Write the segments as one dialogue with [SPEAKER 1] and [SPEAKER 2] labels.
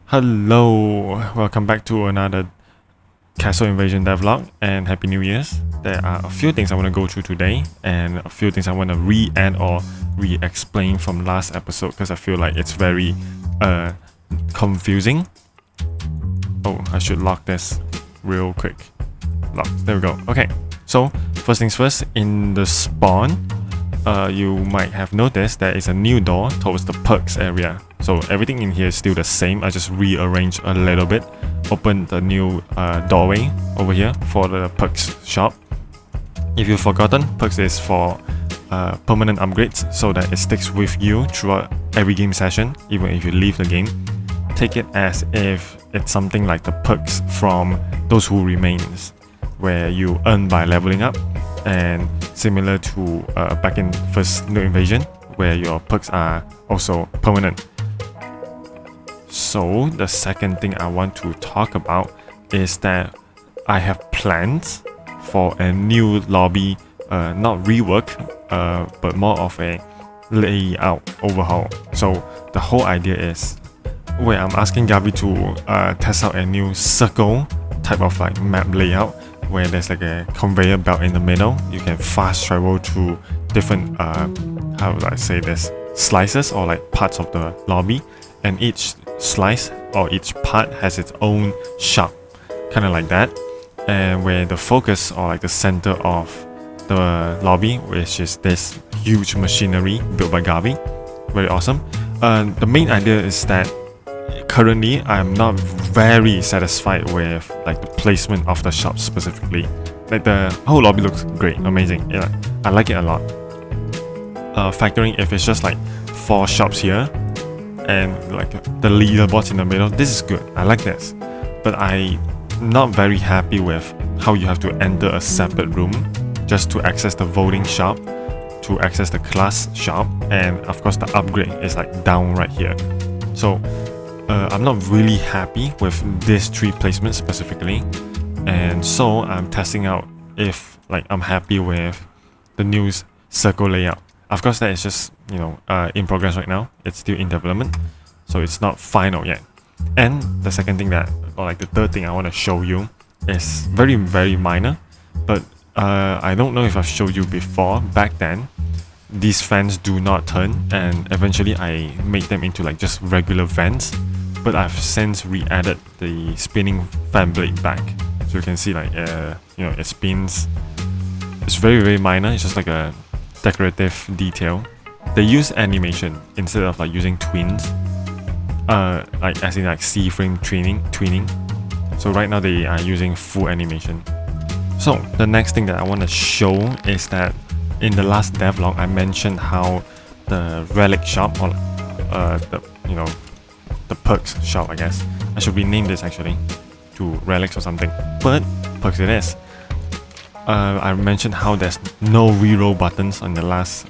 [SPEAKER 1] Hello, welcome back to another Castle Invasion devlog and Happy New Year's. There are a few things I want to go through today and a few things I want to re-add or re-explain from last episode because I feel like it's very confusing. Oh, I should lock this real quick. Lock, there we go. Okay, so first things first, in the spawn, you might have noticed there is a new door towards the perks area. So everything in here is still the same. I just rearranged a little bit. Open the new doorway over here for the perks shop. If you've forgotten, perks is for permanent upgrades so that it sticks with you throughout every game session, even if you leave the game. Take it as if it's something like the perks from Those Who Remains, where you earn by leveling up, and similar to back in first New Invasion, where your perks are also permanent. So the second thing I want to talk about is that I have plans for a new lobby, not rework, but more of a layout overhaul. So the whole idea is where I'm asking Gabi to test out a new circle type of like map layout, where there's like a conveyor belt in the middle. You can fast travel to different how would I say this, slices or like parts of the lobby, and each slice or each part has its own shop, kind of like that, and where the focus or like the center of the lobby, which is this huge machinery built by Gabi. Very awesome. The main idea is that currently I'm not very satisfied with like the placement of the shop specifically. Like the whole lobby looks great, amazing. Yeah, I like it a lot. Factoring if it's just like 4 shops here and like the leaderboards in the middle, this is good. I like this, but I'm not very happy with how you have to enter a separate room just to access the voting shop, to access the class shop, and of course the upgrade is like down right here. So I'm not really happy with this 3 placements specifically, and so I'm testing out if like I'm happy with the new circle layout. Of course, that is just, you know, in progress right now. It's still in development, so it's not final yet. And the second thing that, or like the third thing I want to show you is very, very minor, but I don't know if I've showed you before. Back then, these fans do not turn, and eventually I made them into like just regular fans. But I've since re-added the spinning fan blade back, so you can see like you know, it spins. It's very, very minor. It's just like a decorative detail. They use animation instead of like using twins, like as in like C-frame tweening. So right now they are using full animation. So the next thing that I want to show is that in the last devlog I mentioned how the relic shop, or the, you know, the perks shop, I guess I should rename this actually to relics or something, but perks it is. I mentioned how there's no reroll buttons on the last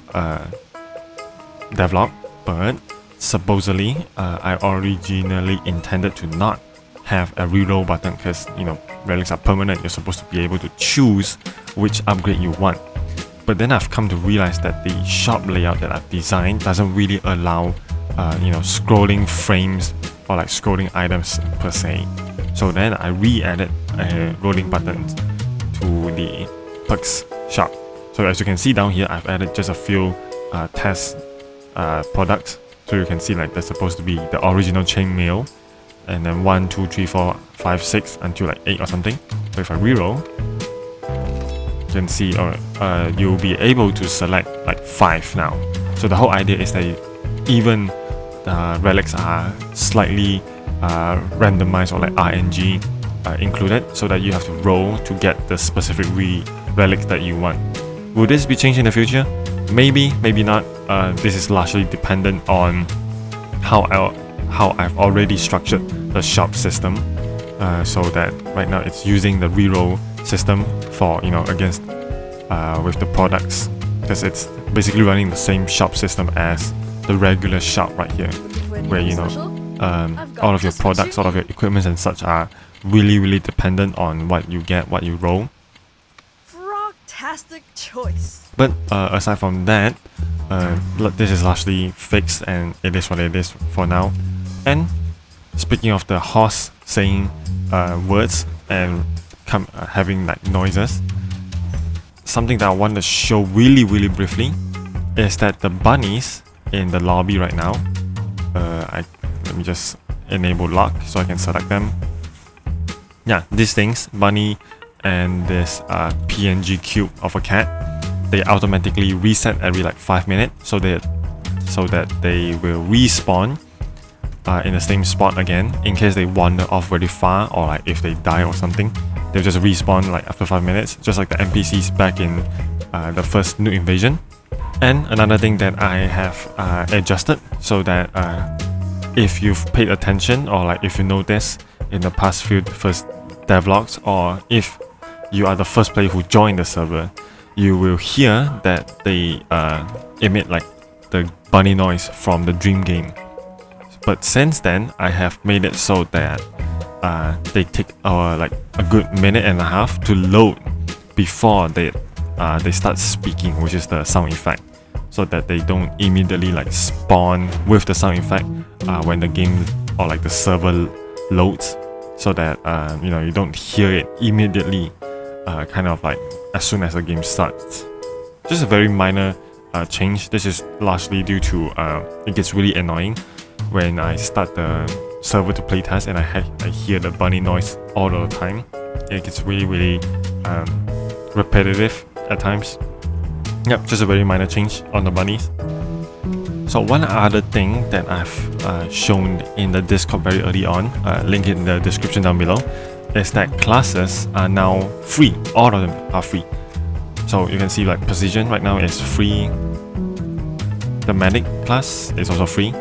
[SPEAKER 1] devlog, but supposedly I originally intended to not have a reroll button because, you know, relics are permanent. You're supposed to be able to choose which upgrade you want. But then I've come to realize that the shop layout that I've designed doesn't really allow you know, scrolling frames or like scrolling items per se. So then I re-added a rolling button to the perks shop. So as you can see down here, I've added just a few test products. So you can see like there's supposed to be the original chainmail, and then 1, 2, 3, 4, 5, 6 until like 8 or something. So if I reroll, you can see you'll be able to select like 5 now. So the whole idea is that even relics are slightly randomized, or like RNG included, so that you have to roll to get the specific relics that you want. Will this be changed in the future? Maybe, maybe not. This is largely dependent on how I've already structured the shop system, so that right now it's using the reroll system for, you know, against with the products, because it's basically running the same shop system as the regular shop right here, where, you know, all of your products, all of your equipments and such are really, really dependent on what you get, what you roll.
[SPEAKER 2] Frogtastic choice.
[SPEAKER 1] But aside from that, this is largely fixed, and it is what it is for now. And speaking of the horse saying words and having like noises, something that I want to show really briefly is that the bunnies in the lobby right now, let me just enable lock so I can select them. Yeah, these things, bunny and this PNG cube of a cat, they automatically reset every like 5 minutes, so that they will respawn in the same spot again in case they wander off very far, or like if they die or something, they'll just respawn like after 5 minutes, just like the NPCs back in the first Nuke Invasion. And another thing that I have adjusted so that if you've paid attention, or like if you notice in the past few first devlogs, or if you are the first player who joined the server, you will hear that they emit like the bunny noise from the dream game. But since then, I have made it so that they take like a good minute and a half to load before they start speaking, which is the sound effect, so that they don't immediately like spawn with the sound effect when the game or like the server loads, so that you don't hear it immediately, kind of like as soon as the game starts. Just a very minor change. This is largely due to it gets really annoying when I start the server to playtest and I hear the bunny noise all the time. It gets really repetitive at times. Yep, just a very minor change on the bunnies. So one other thing that I've shown in the Discord very early on, link in the description down below, is that classes are now free. All of them are free. So you can see like Precision right now is free. The Medic class is also free.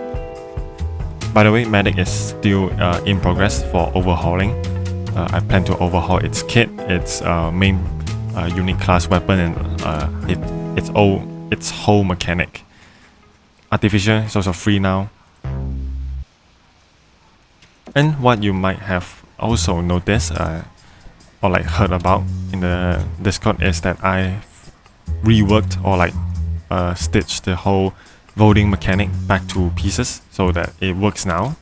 [SPEAKER 1] By the way, Medic is still in progress for overhauling. I plan to overhaul its kit, its main unique class weapon, and its whole mechanic. Artificial is also free now. And what you might have also noticed or like heard about in the Discord is that I reworked or like stitched the whole voting mechanic back to pieces so that it works now.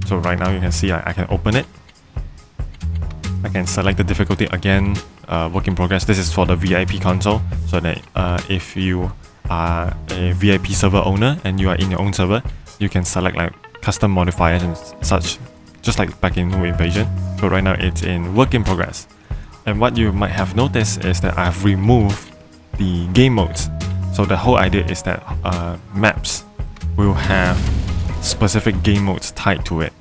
[SPEAKER 1] So right now you can see I can open it. I can select the difficulty again, work in progress. This is for the VIP console, so that if you are a VIP server owner and you are in your own server, you can select like custom modifiers and such, just like back in Nuke Invasion. So right now it's in work in progress. And what you might have noticed is that I've removed the game modes. So the whole idea is that maps will have specific game modes tied to it.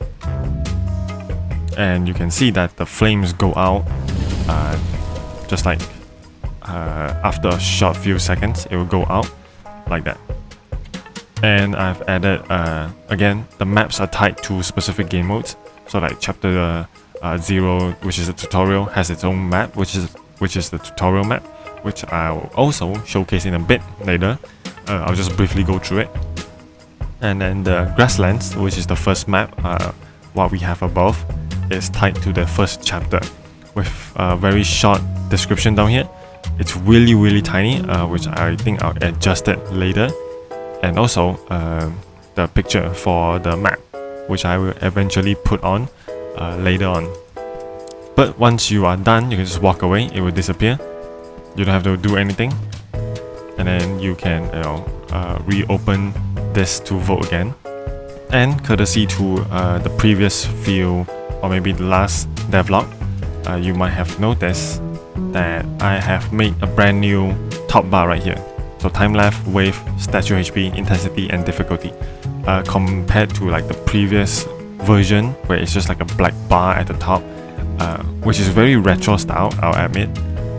[SPEAKER 1] And you can see that the flames go out just like after a short few seconds, it will go out like that. And I've added again, the maps are tied to specific game modes. So like chapter 0, which is a tutorial, has its own map, which is the tutorial map, which I'll also showcase in a bit later. I'll just briefly go through it. And then the Grasslands, which is the first map, what we have above, is tied to the first chapter with a very short description down here. It's really tiny, which I think I'll adjust it later. And also the picture for the map, which I will eventually put on later on. But once you are done, you can just walk away, it will disappear. You don't have to do anything, and then you can reopen this to vote again. And courtesy to the previous few, or maybe the last devlog, you might have noticed that I have made a brand new top bar right here. So time left, wave, statue HP, intensity, and difficulty. Compared to like the previous version where it's just like a black bar at the top, which is very retro style, I'll admit.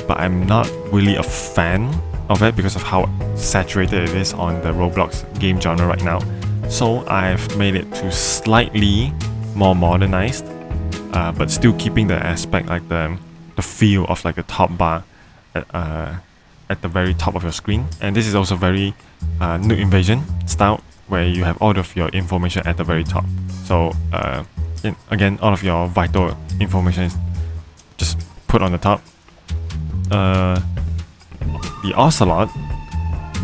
[SPEAKER 1] But I'm not really a fan of it because of how saturated it is on the Roblox game genre right now. So I've made it to slightly more modernized, but still keeping the aspect, like the feel of like a top bar at the very top of your screen. And this is also very Nuke Invasion style, where you have all of your information at the very top. So again, all of your vital information is just put on the top. The Ocelot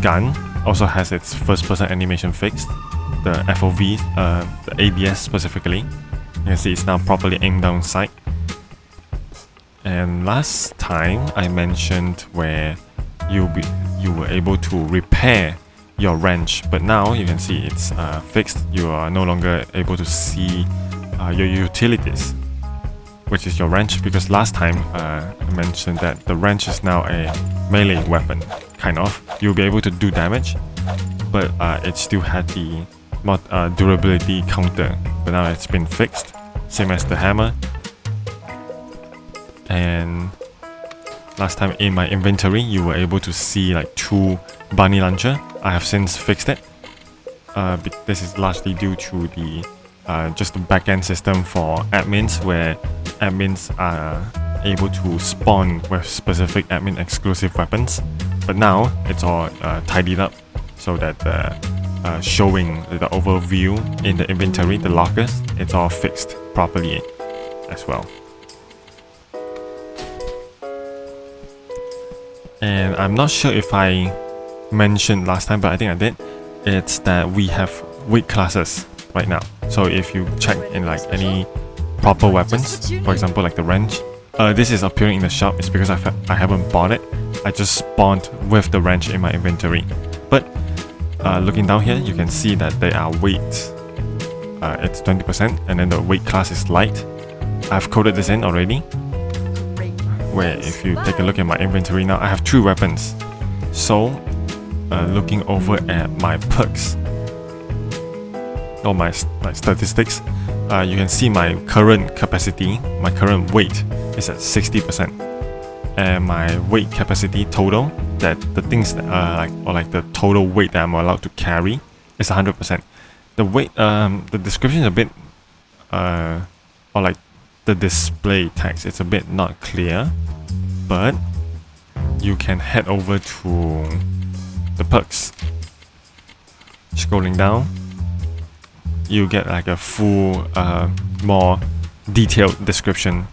[SPEAKER 1] gun also has its first person animation fixed, the FOV, the ABS specifically. You can see it's now properly aimed down sight. And last time I mentioned where you were able to repair your wrench, but now you can see it's fixed. You are no longer able to see your utilities, which is your wrench, because last time I mentioned that the wrench is now a melee weapon, kind of. You'll be able to do damage, but it still had the durability counter, but now it's been fixed, same as the hammer. And last time in my inventory you were able to see like 2 bunny launcher. I have since fixed it. This is largely due to the just the backend system for admins, where admins are able to spawn with specific admin exclusive weapons. But now it's all tidied up so that showing the overview in the inventory, the lockers, it's all fixed properly as well. And I'm not sure if I mentioned last time, but I think I did. It's that we have weight classes right now. So if you check in like any proper weapons, for example like the wrench, this is appearing in the shop. It's because I haven't bought it. I just spawned with the wrench in my inventory. But looking down here, you can see that they are weight. It's 20%, and then the weight class is light. I've coded this in already, where if you take a look at my inventory now, I have 2 weapons. So looking over at my perks or my statistics, you can see my current capacity, my current weight is at 60%, and my weight capacity total, that the things that like the total weight that I'm allowed to carry, is 100%. The weight, the description is a bit or like the display text, it's a bit not clear, but you can head over to the perks. Scrolling down, you get like a full more detailed description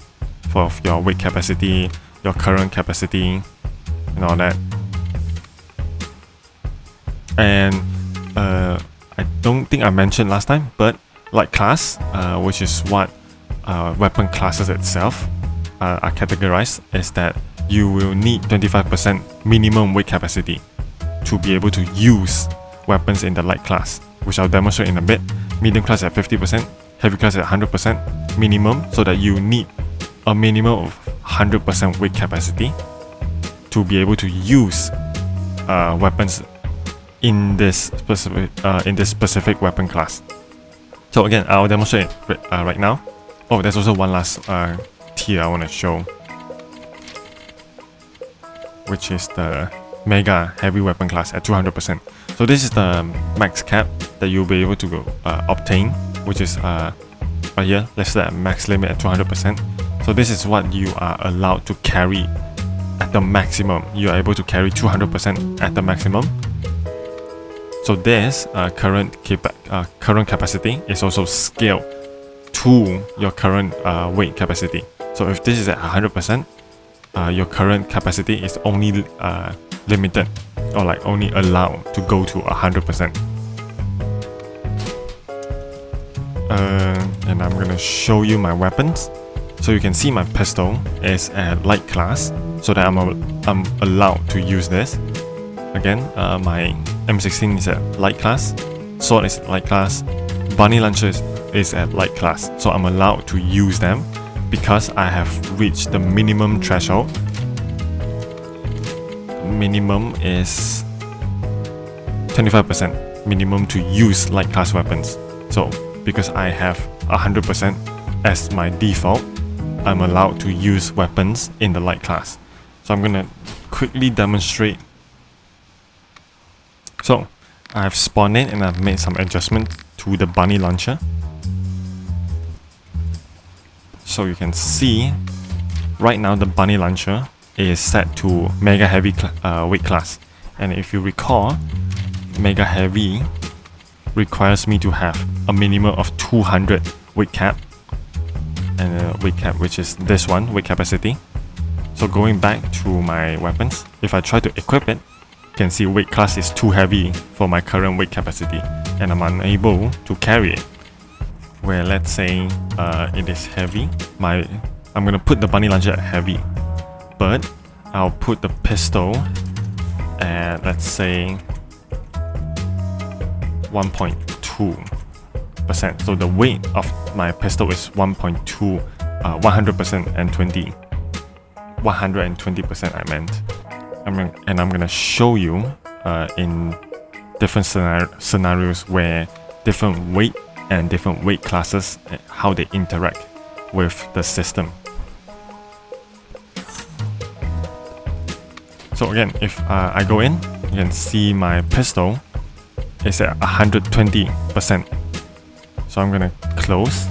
[SPEAKER 1] for your weight capacity, your current capacity, and all that. And I don't think I mentioned last time, but light class, which is what weapon classes itself are categorized, is that you will need 25% minimum weight capacity to be able to use weapons in the light class, which I'll demonstrate in a bit. Medium class at 50%, heavy class at 100% minimum, so that you need a minimum of 100% weight capacity to be able to use weapons in this specific weapon class. So again, I'll demonstrate right now. Oh, there's also one last tier I want to show, which is the Mega Heavy Weapon class at 200%. So this is the max cap that you'll be able to obtain, which is right here, let's set a max limit at 200%. So this is what you are allowed to carry at the maximum. You are able to carry 200% at the maximum. So this current capacity is also scaled to your current weight capacity. So if this is at 100%, your current capacity is only limited, or like only allowed to go to 100%. And I'm gonna show you my weapons. So you can see my pistol is at light class, so that I'm allowed to use this. Again, my M16 is at light class, sword is at light class, bunny launcher is at light class, so I'm allowed to use them because I have reached the minimum threshold. Minimum is 25% minimum to use light class weapons. So because I have 100% as my default, I'm allowed to use weapons in the light class. So I'm gonna quickly demonstrate. So I've spawned in and I've made some adjustments to the bunny launcher. So you can see right now the bunny launcher is set to Mega Heavy weight class. And if you recall, Mega Heavy requires me to have a minimum of 200 weight cap, and weight cap, which is this one, weight capacity. So going back to my weapons, if I try to equip it, you can see weight class is too heavy for my current weight capacity, and I'm unable to carry it. where let's say it is heavy. I'm gonna put the bunny launcher at heavy, but I'll put the pistol at, let's say, 1.2%. So the weight of my pistol is 1.2, 100% and 120% I meant. And I'm gonna show you in different scenarios where different weight and different weight classes, how they interact with the system. So again, if I go in, you can see my pistol is at 120%. So I'm gonna close,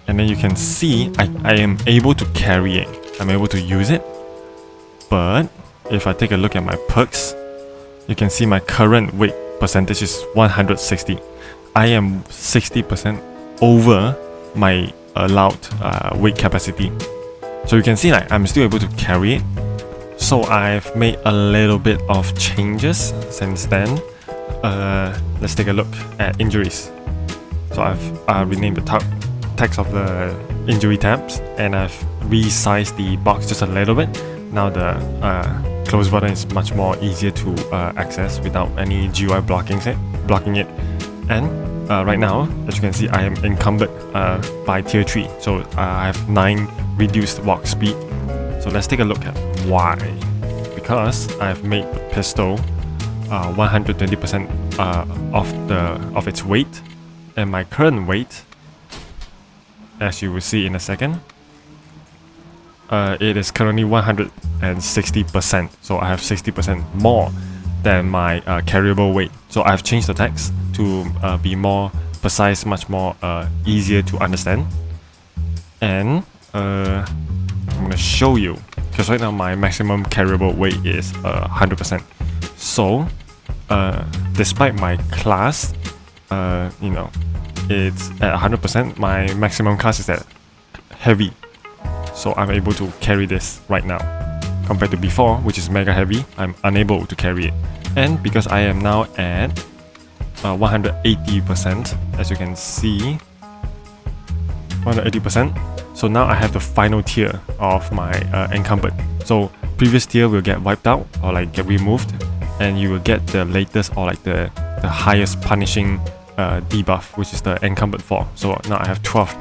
[SPEAKER 1] and then you can see I am able to carry it. I'm able to use it. But if I take a look at my perks, you can see my current weight percentage is 160. I am 60% over my allowed weight capacity. So you can see like I'm still able to carry it. So I've made a little bit of changes since then. Let's take a look at injuries. So I've renamed the text of the injury tabs, and I've resized the box just a little bit. Now the close button is much more easier to access without any GUI blocking it. And right now, as you can see, I am encumbered by tier 3. So I have 9 reduced walk speed. So let's take a look at why. Because I've made the pistol 120% of its weight, and my current weight, as you will see in a second, it is currently 160%. So I have 60% more than my carryable weight. So I've changed the text to be more precise, much more easier to understand. And I'm gonna show you, because right now my maximum carryable weight is 100%. So despite my class, it's at 100%, my maximum class is at heavy. So I'm able to carry this right now. Compared to before, which is mega heavy, I'm unable to carry it. And because I am now at 180%, as you can see, 180%. So now I have the final tier of my encumbered. So previous tier will get wiped out or like get removed, and you will get the latest or like the highest punishing debuff, which is the encumbered 4. So now I have 12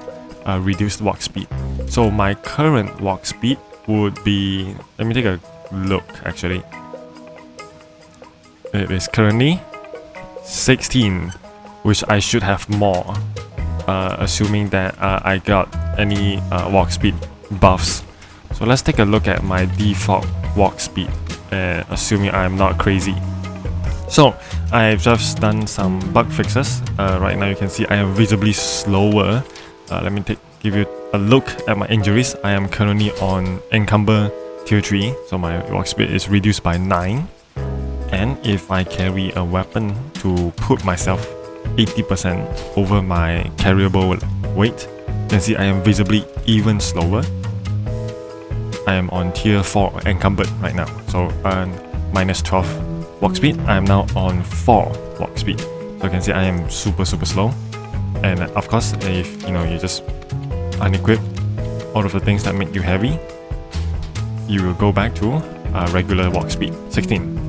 [SPEAKER 1] reduced walk speed. So my current walk speed would be, let me take a look actually. It is currently 16, which I should have more, assuming that I got any walk speed buffs. So let's take a look at my default walk speed, assuming I'm not crazy. So I've just done some bug fixes. Right now you can see I am visibly slower. Let me give you a look at my injuries. I am currently on encumber tier 3, so my walk speed is reduced by 9. And if I carry a weapon to put myself 80% over my carryable weight, you can see I am visibly even slower. I am on tier 4 encumbered right now, so minus 12 walk speed. I am now on 4 walk speed, so you can see I am super slow. And of course, if you just unequip all of the things that make you heavy, you will go back to regular walk speed 16.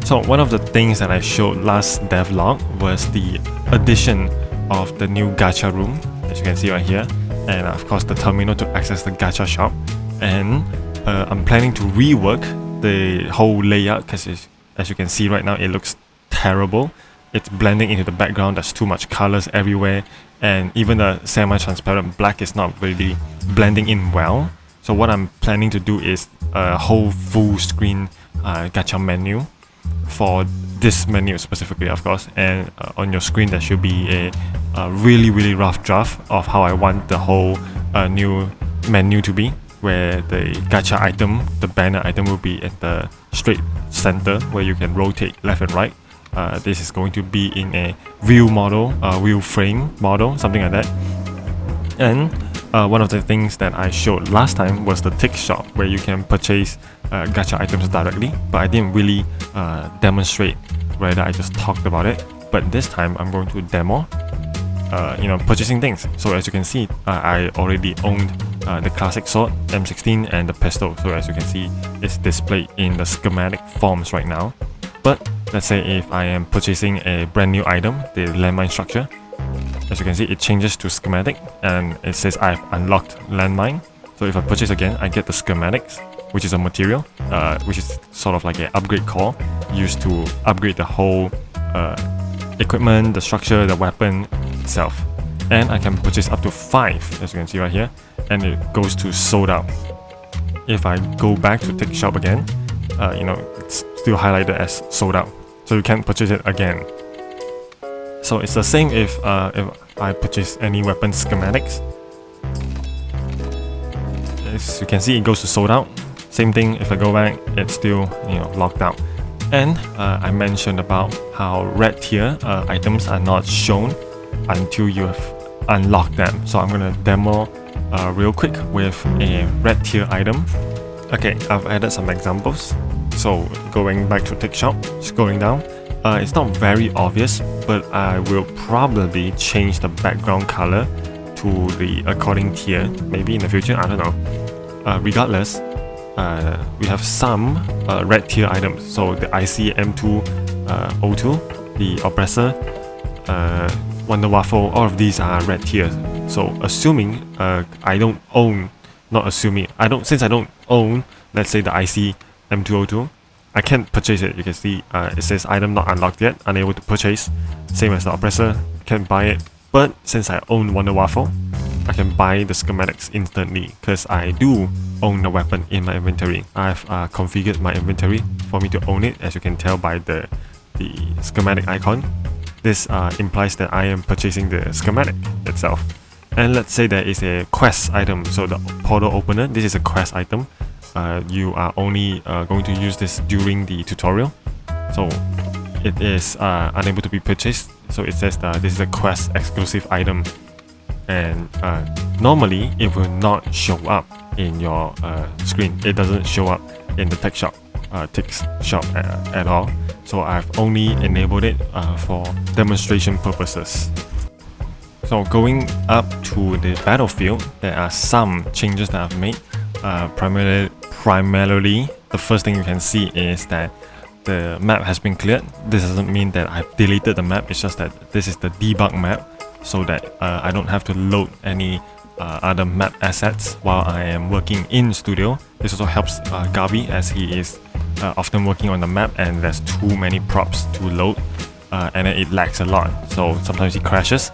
[SPEAKER 1] So one of the things that I showed last devlog was the addition of the new gacha room, as you can see right here, and of course the terminal to access the gacha shop. And I'm planning to rework the whole layout, because as you can see right now, it looks terrible. It's blending into the background. There's too much colors everywhere, and even the semi-transparent black is not really blending in well. So what I'm planning to do is a whole full screen gacha menu for this menu specifically, of course. And on your screen there should be a really rough draft of how I want the whole new menu to be, where the gacha item, the banner item, will be at the straight center where you can rotate left and right. This is going to be in a view model, view frame model, something like that. And one of the things that I showed last time was the tick shop, where you can purchase gacha items directly, but I didn't really demonstrate, rather I just talked about it. But this time I'm going to demo purchasing things. So as you can see, I already owned the classic sword, M16, and the pistol. So as you can see, it's displayed in the schematic forms right now. But let's say if I am purchasing a brand new item, the landmine structure, as you can see, it changes to schematic and it says I've unlocked landmine. So if I purchase again, I get the schematics, which is a material, which is sort of like an upgrade core used to upgrade the whole equipment, the structure, the weapon itself. And I can purchase up to 5, as you can see right here, and it goes to sold out. If I go back to take shop again, it's still highlighted as sold out, so you can't purchase it again. So it's the same if I purchase any weapon schematics. As you can see, it goes to sold out. Same thing if I go back, it's still locked out. And I mentioned about how red tier items are not shown until you have unlocked them. So I'm gonna demo real quick with a red tier item. Okay, I've added some examples. So going back to take shop, scrolling down, it's not very obvious, but I will probably change the background color to the according tier, maybe in the future, I don't know. Regardless, we have some red tier items. So the IC M202, the Oppressor, Wonder Waffle, all of these are red tiers. So assuming I don't own, not assuming, since I don't own, let's say the IC M202, I can't purchase it. You can see it says item not unlocked yet, unable to purchase. Same as the Oppressor, can't buy it. But since I own Wonder Waffle, I can buy the schematics instantly because I do own the weapon in my inventory. I've configured my inventory for me to own it, as you can tell by the schematic icon. This implies that I am purchasing the schematic itself. And let's say there is a quest item, so the portal opener, this is a quest item. You are only going to use this during the tutorial, so it is unable to be purchased. So it says that this is a quest exclusive item, and normally it will not show up in your screen. It doesn't show up in the tech shop at all. So I've only enabled it for demonstration purposes. So going up to the battlefield, there are some changes that I've made. Primarily, the first thing you can see is that the map has been cleared. This doesn't mean that I've deleted the map, it's just that this is the debug map, so that I don't have to load any other map assets while I am working in studio. This also helps Gabi, as he is often working on the map and there's too many props to load, and then it lags a lot, so sometimes it crashes.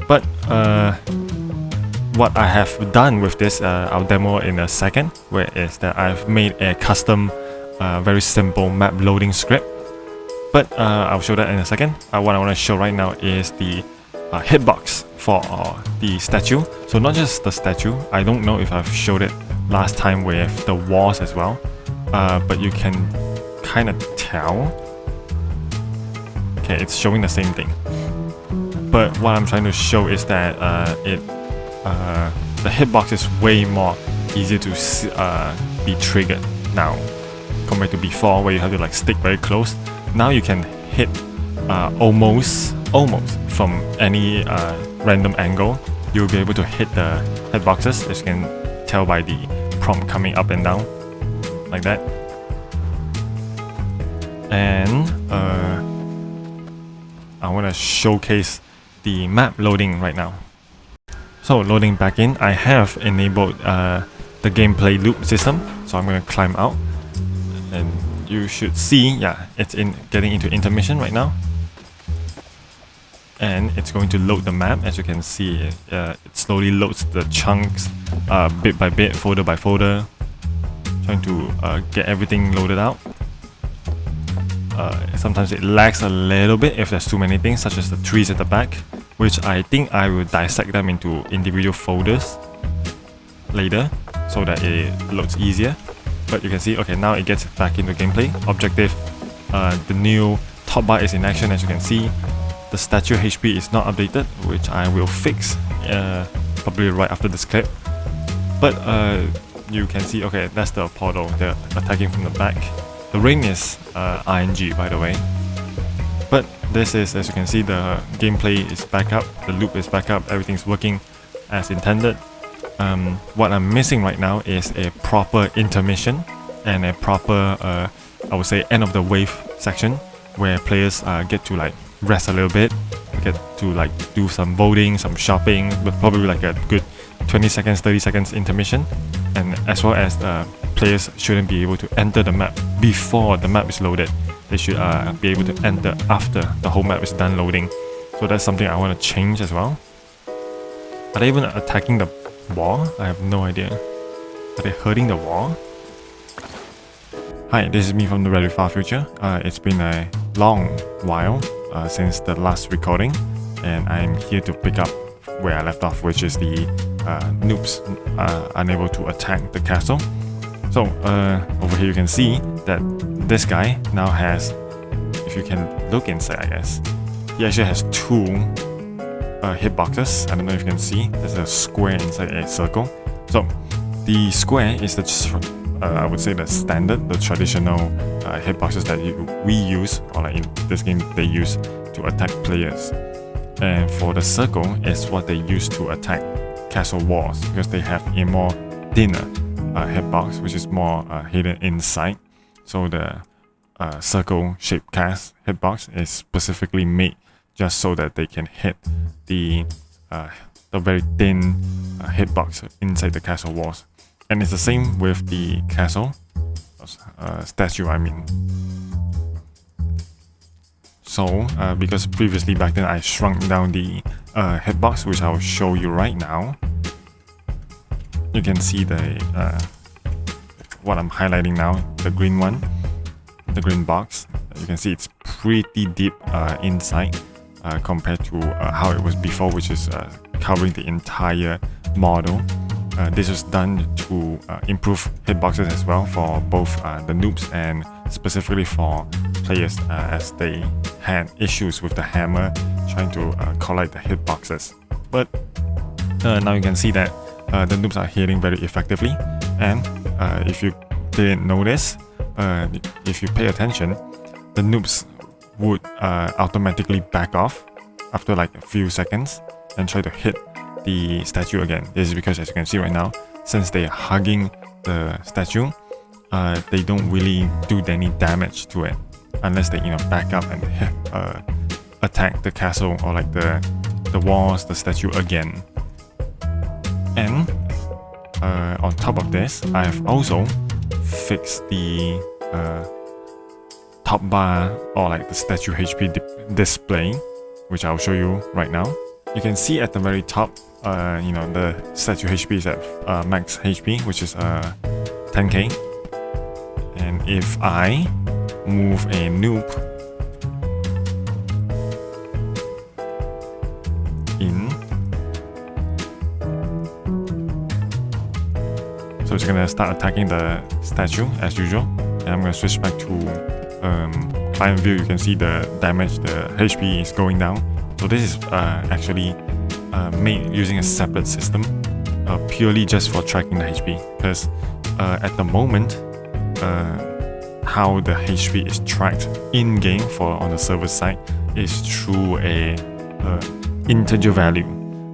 [SPEAKER 1] But what I have done with this, I'll demo in a second, where is that I've made a custom, very simple map loading script. But I'll show that in a second. What I want to show right now is the hitbox for the statue. So not just the statue, I don't know if I've showed it last time with the walls as well, but you can kind of tell. Okay, it's showing the same thing. But what I'm trying to show is that the hitbox is way more easier to be triggered now compared to before, where you have to like stick very close. Now you can hit almost from any random angle. You'll be able to hit the hitboxes, as you can tell by the prompt coming up and down like that. And I want to showcase the map loading right now. So loading back in, I have enabled the gameplay loop system. So I'm going to climb out, and you should see, yeah, it's getting into intermission right now. And it's going to load the map. As you can see, it slowly loads the chunks bit by bit, folder by folder, trying to get everything loaded out. Sometimes it lags a little bit if there's too many things, such as the trees at the back, which I think I will dissect them into individual folders later so that it loads easier. But you can see, okay, now it gets back into gameplay. Objective, the new top bar is in action, as you can see. The statue HP is not updated, which I will fix probably right after this clip. But you can see, okay, that's the portal. They're attacking from the back. The rain is RNG, by the way. But this is, as you can see, the gameplay is back up, the loop is back up, everything's working as intended. What I'm missing right now is a proper intermission and a proper, I would say, end of the wave section where players get to like rest a little bit, get to like do some voting, some shopping, but probably like a good 20 seconds, 30 seconds intermission, and as well as players shouldn't be able to enter the map before the map is loaded. They should be able to enter after the whole map is done loading. So that's something I want to change as well. Are they even attacking the wall? I have no idea. Are they hurting the wall? Hi, this is me from the very far future. It's been a long while since the last recording, and I'm here to pick up where I left off, which is the noobs unable to attack the castle. So over here you can see that this guy now has, if you can look inside, I guess, he actually has two hitboxes. I don't know if you can see, there's a square inside a circle. So the square is the I would say the standard, the traditional hitboxes that we use, or like in this game they use to attack players. And for the circle is what they use to attack castle walls, because they have a more thinner hitbox, which is more hidden inside. So the circle shaped cast hitbox is specifically made just so that they can hit the very thin hitbox inside the castle walls. And it's the same with the castle statue, I mean. So because previously back then I shrunk down the hitbox, which I'll show you right now. You can see the what I'm highlighting now, the green one, the green box. You can see it's pretty deep inside compared to how it was before, which is covering the entire model. This was done to improve hitboxes as well for both the noobs and specifically for players as they had issues with the hammer trying to collect the hitboxes. But now you can see that the noobs are hitting very effectively, and if you didn't notice, if you pay attention, the noobs would automatically back off after like a few seconds and try to hit the statue again. This is because, as you can see right now, since they are hugging the statue, they don't really do any damage to it unless they back up and hit, attack the castle or like the walls, the statue again. And on top of this, I have also fixed the top bar or like the statue HP display, which I'll show you right now. You can see at the very top, the statue HP is at max HP, which is 10k. And if I move a noob in, so it's gonna start attacking the statue as usual. And I'm gonna switch back to client view. You can see the damage, the HP is going down. So this is actually made using a separate system, purely just for tracking the HP. Because at the moment, how the HP is tracked in game for on the server side is through a integer value.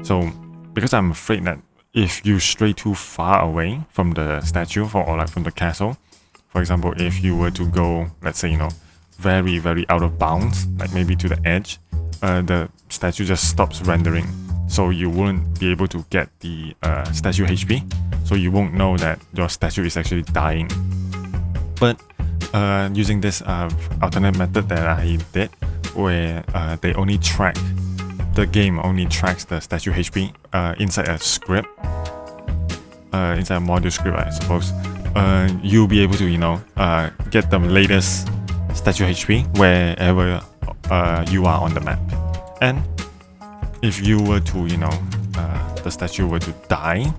[SPEAKER 1] So because I'm afraid that if you stray too far away from the statue or like from the castle, for example, if you were to go, let's say, very, very out of bounds, like maybe to the edge, the statue just stops rendering. So you won't be able to get the statue HP. So you won't know that your statue is actually dying. But using this alternate method that I did, where they only track, the game only tracks the statue HP inside a script, inside a module script, I suppose, you'll be able to get the latest statue HP wherever you are on the map. And if you were to the statue were to die,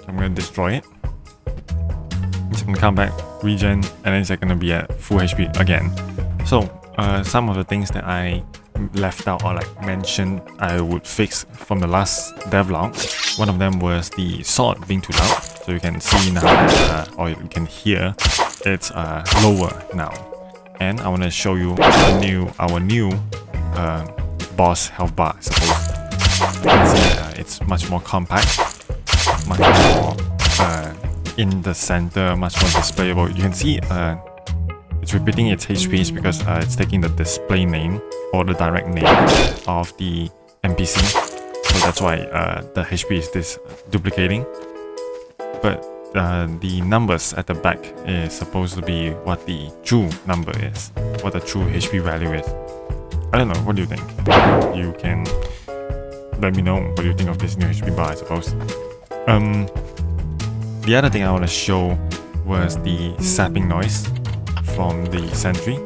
[SPEAKER 1] I'm gonna destroy it. It's gonna come back, regen, and then it's gonna be at full HP again. So some of the things that I left out or like mentioned I would fix from the last devlog, one of them was the sword being too loud. So you can see now, or you can hear, it's lower now. and I want to show you our new boss health bar, I suppose. You can see it's much more compact, much more in the center, much more displayable. You can see it's repeating its HPs because it's taking the display name or the direct name of the NPC. So that's why the HP is this duplicating. But the numbers at the back is supposed to be what the true number is, what the true HP value is. I don't know, what do you think? You can let me know what you think of this new HP bar, I suppose. The other thing I want to show was the sapping noise from the sentry,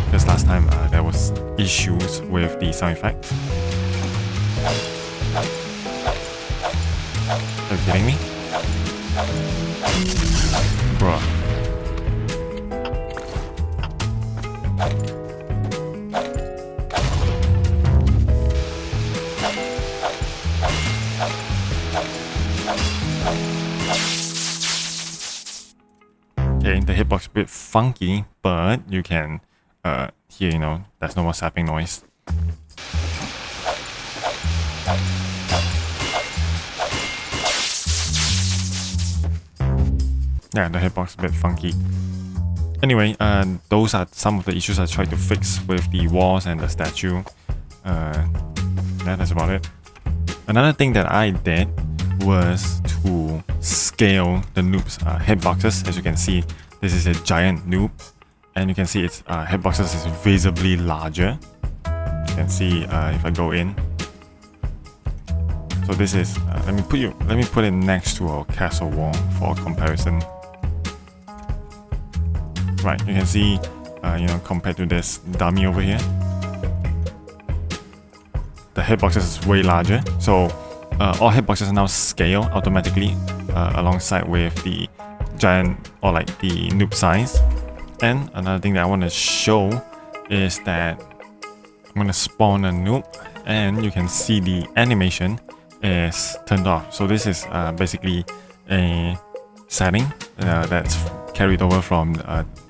[SPEAKER 1] because last time there was issues with the sound effects. Are you kidding me? Bruh. Okay, the hitbox is a bit funky, but you can hear, you know, there's no more sapping noise. Yeah, the hitbox is a bit funky. Anyway, those are some of the issues I tried to fix with the walls and the statue. That's about it. Another thing that I did was to scale the noob's hitboxes. As you can see, this is a giant noob, and you can see its hitboxes is visibly larger. You can see if I go in. So this is let me put it next to our castle wall for comparison. Right, you can see you know, compared to this dummy over here, the hitboxes is way larger. So all hitboxes now scale automatically alongside with the giant or like the noob size. And another thing that I want to show is that I'm going to spawn a noob, and you can see the animation is turned off. So this is basically a setting that's carried over from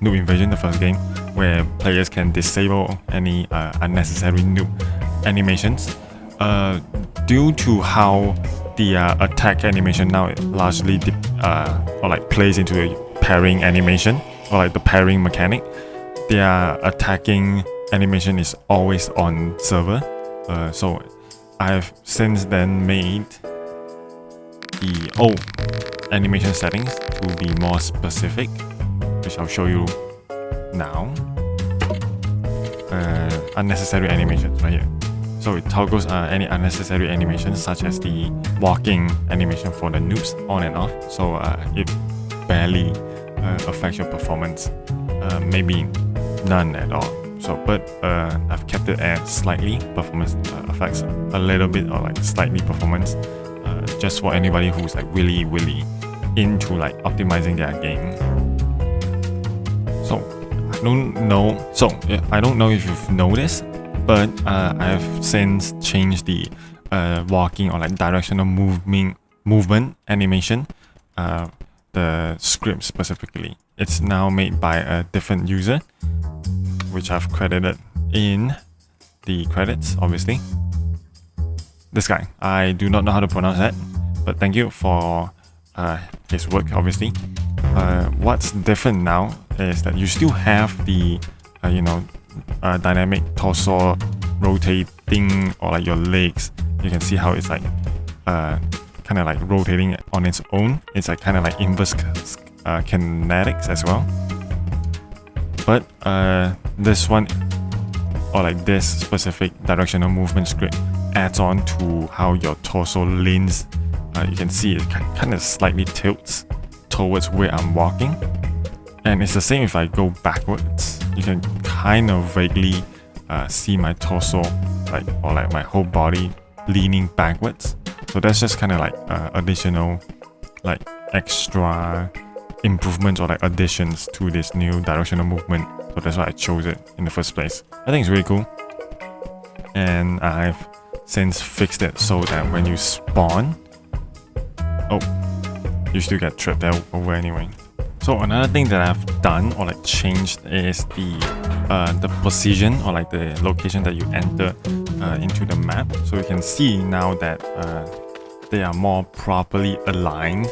[SPEAKER 1] Noob Invasion, the first game, where players can disable any unnecessary noob animations. Due to how the attack animation now largely or like plays into a pairing animation, or like the pairing mechanic, their attacking animation is always on server. So I've since then made the old animation settings to be more specific, which I'll show you now. Unnecessary animations right here. So it toggles any unnecessary animations, such as the walking animation for the noobs on and off. So it barely affects your performance, maybe none at all. So, but I've kept it at slightly performance affects a little bit, or like slightly performance, just for anybody who's like really into like optimizing their game. So I don't know if you've noticed, but I've since changed the walking or like directional movement animation, the script specifically. It's now made by a different user, which I've credited in the credits, obviously. This guy, I do not know how to pronounce that, but thank you for his work, obviously. What's different now is that you still have the dynamic torso rotating, or like your legs. You can see how it's like kind of like rotating on its own. It's like kind of like inverse kinetics as well. But this one, or like this specific directional movement script, adds on to how your torso leans. You can see it kind of slightly tilts towards where I'm walking, and it's the same if I go backwards. You can kind of vaguely see my torso, or like my whole body leaning backwards. So that's just kind of like additional, like extra improvements or like additions to this new directional movement. So that's why I chose it in the first place. I think it's really cool, and I've since fixed it so that when you spawn, you still get tripped over anyway. So another thing that I've done or like changed is the position or like the location that you enter into the map. So you can see now that they are more properly aligned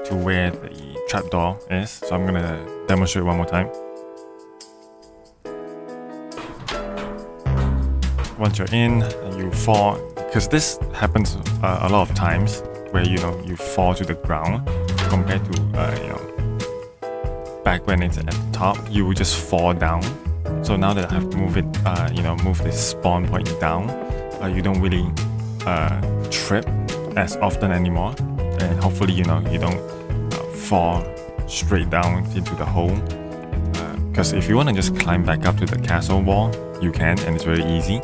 [SPEAKER 1] to where the trapdoor is. So I'm gonna demonstrate one more time. Once you're in, you fall, because this happens a lot of times where you fall to the ground compared to back when it's at the top, you will just fall down. So now that I've moved it, move this spawn point down, you don't really trip as often anymore, and hopefully you don't fall straight down into the hole. Because if you want to just climb back up to the castle wall, you can, and it's very easy.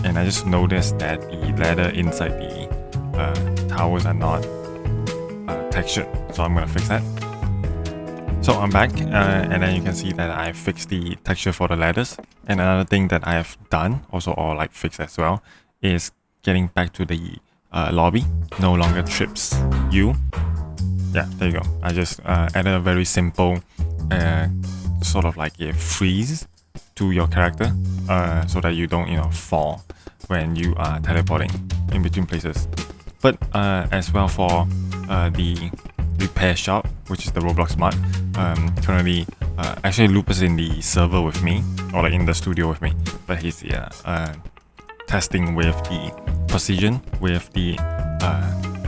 [SPEAKER 1] And I just noticed that the ladder inside the towers are not textured, so I'm gonna fix that. So I'm back, and then you can see that I fixed the texture for the ladders. And another thing that I have done also, or like fixed as well, is getting back to the lobby. No longer trips you. Yeah, there you go. I just added a very simple sort of like a freeze to your character, so that you don't fall when you are teleporting in between places. But as well for the repair shop, which is the Roblox mod, currently actually Loop is in the server with me, or like in the studio with me, but he's testing with the precision, with the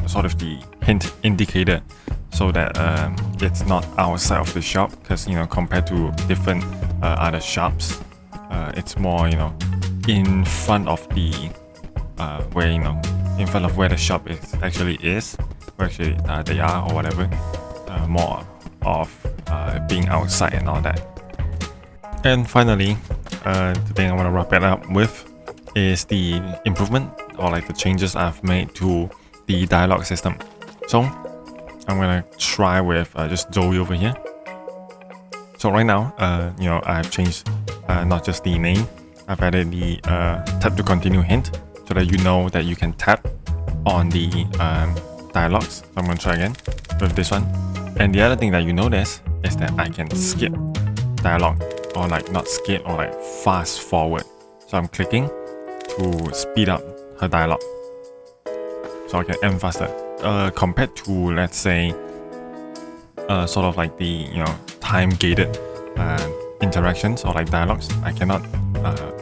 [SPEAKER 1] sort of the hint indicator, so that it's not outside of the shop, because compared to different other shops, it's more in front of the where in front of where the shop is, where actually they are or whatever, more of being outside and all that. And finally, the thing I want to wrap it up with is the improvement or like the changes I've made to the dialogue system. So I'm gonna try with just Zoe over here. So right now, I've changed not just the name, I've added the tap to continue hint, so that you know that you can tap on the dialogues. So I'm gonna try again with this one. And the other thing that you notice is that I can skip dialogue, or like not skip, or like fast forward. So I'm clicking to speed up her dialogue, so I can end faster. Compared to, let's say, sort of like the time gated interactions or like dialogues, I cannot,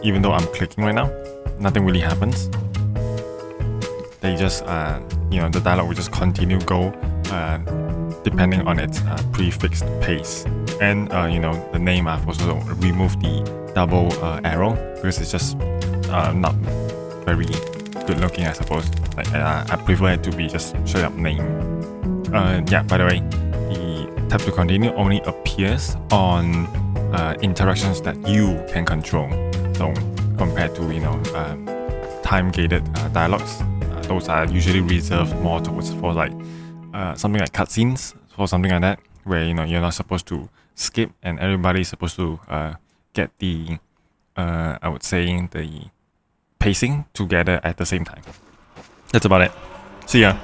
[SPEAKER 1] even though I'm clicking right now, nothing really happens. They just the dialogue will just continue go depending on its prefixed pace. And the name, I've also removed the double arrow, because it's just not very good looking, I suppose. Like I prefer it to be just straight up name. Yeah, by the way, the tap to continue only appears on interactions that you can control. So compared to time gated dialogues, those are usually reserved more towards for like something like cutscenes or something like that, where you're not supposed to skip, and everybody's supposed to get the I would say the pacing together at the same time. That's about it. See ya.